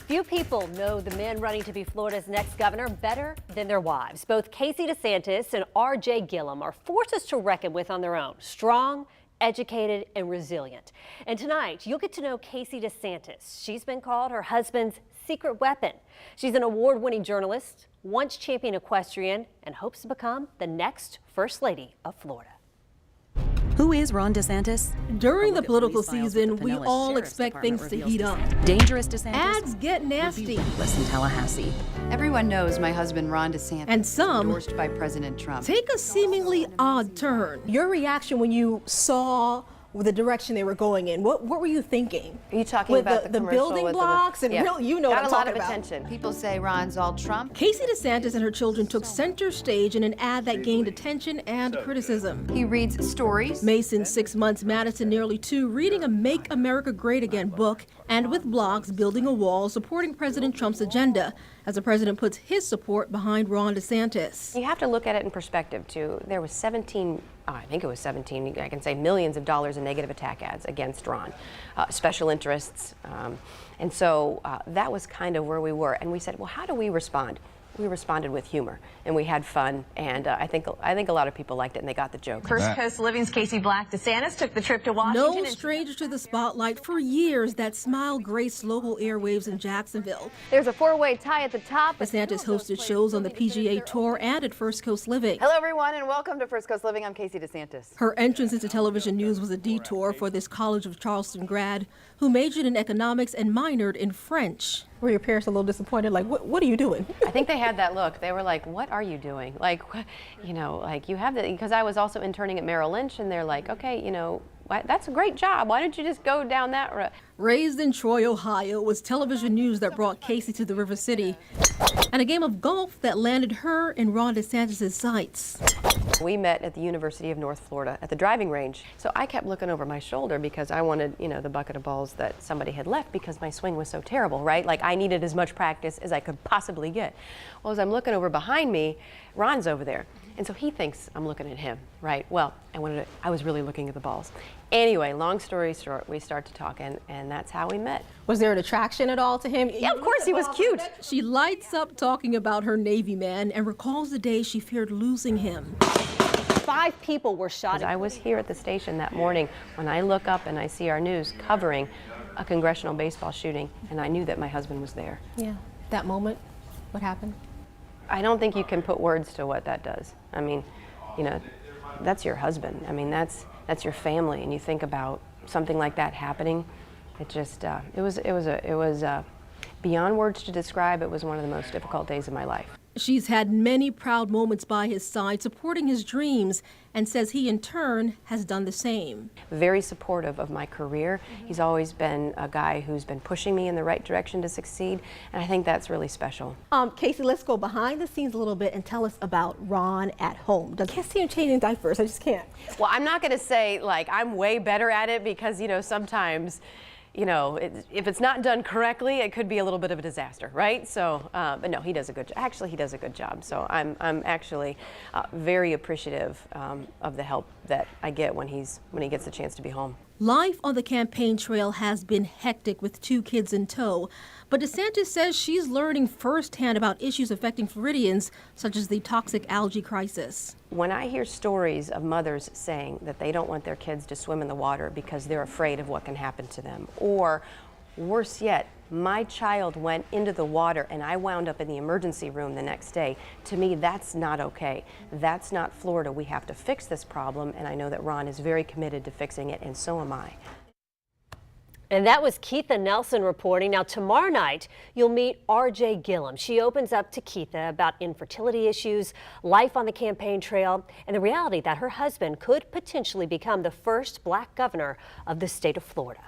Few people know the men running to be Florida's next governor better than their wives. Both Casey DeSantis and R.J. Gillum are forces to reckon with on their own. Strong, educated, and resilient. And tonight, you'll get to know Casey DeSantis. She's been called her husband's secret weapon. She's an award-winning journalist, once champion equestrian, and hopes to become the next First Lady of Florida. Who is Ron DeSantis? During the political season, we all expect things to heat up. Dangerous DeSantis? Ads get nasty. Listen, Tallahassee. Everyone knows my husband, Ron DeSantis, And some endorsed by President Trump. take a seemingly odd turn. Your reaction when you saw the direction they were going in, what were you thinking? Are you talking with about the building blocks and yeah. real, you know Got what I'm a lot talking of about. attention. People say Ron's all Trump. Casey DeSantis and her children took center stage in an ad that gained attention and criticism. He reads stories. Mason, 6 months, Madison, nearly 2, reading a Make America Great Again book, and with blogs building a wall supporting President Trump's agenda as the president puts his support behind Ron DeSantis. You have to look at it in perspective, too. There was 17, I think it was 17, I can say millions of dollars in negative attack ads against Ron, special interests. And so that was kind of where we were. And we said, well, how do we respond? We responded with humor, and we had fun, and I think a lot of people liked it, and they got the joke. First Coast Living's Casey DeSantis took the trip to Washington. No stranger to the spotlight. For years, that smile graced local airwaves in Jacksonville. There's a four-way tie at the top. DeSantis hosted shows on the PGA Tour and at First Coast Living. Hello, everyone, and welcome to First Coast Living. I'm Casey DeSantis. Her entrance into television news was a detour for this College of Charleston grad who majored in economics and minored in French. Were your parents a little disappointed? Like, what are you doing? I think they had that look. They were like, what are you doing? Like, you know, like you have the, because I was also interning at Merrill Lynch, and they're like, okay, you know, that's a great job. Why don't you just go down that road? Raised in Troy, Ohio, it was television news that brought Casey to the River City, and a game of golf that landed her in Ron DeSantis' sights. We met at the University of North Florida at the driving range. So I kept looking over my shoulder because I wanted, you know, the bucket of balls that somebody had left because my swing was so terrible, right? Like I needed as much practice as I could possibly get. Well, as I'm looking over behind me, Ron's over there. And so he thinks I'm looking at him, right? Well, I was really looking at the balls. Anyway, long story short, we start to talk, and that's how we met. Was there an attraction at all to him? Yeah, of course, he was cute. She lights up talking about her Navy man and recalls the day she feared losing him. 5 people were shot. I was here at the station that morning when I look up and I see our news covering a congressional baseball shooting, and I knew that my husband was there. Yeah, that moment, what happened? I don't think you can put words to what that does. I mean, you know, that's your husband. I mean, that's your family, and you think about something like that happening. It just, it was beyond words to describe. It was one of the most difficult days of my life. She's had many proud moments by his side, supporting his dreams, and says he, in turn, has done the same. Very supportive of my career. He's always been a guy who's been pushing me in the right direction to succeed, and I think that's really special. Casey, let's go behind the scenes a little bit and tell us about Ron at home. I can't see him changing diapers. I just can't. Well, I'm not going to say, like, I'm way better at it because, you know, sometimes, you know, if it's not done correctly, it could be a little bit of a disaster, right? So, but no, he does a good job. Actually, he does a good job. So I'm actually very appreciative of the help that I get when he gets the chance to be home. Life on the campaign trail has been hectic with 2 kids in tow, but DeSantis says she's learning firsthand about issues affecting Floridians, such as the toxic algae crisis. When I hear stories of mothers saying that they don't want their kids to swim in the water because they're afraid of what can happen to them, or worse yet, my child went into the water and I wound up in the emergency room the next day. To me, that's not okay. That's not Florida. We have to fix this problem, and I know that Ron is very committed to fixing it, and so am I. And that was Keitha Nelson reporting. Now, tomorrow night, you'll meet R.J. Gillum. She opens up to Keitha about infertility issues, life on the campaign trail, and the reality that her husband could potentially become the first Black governor of the state of Florida.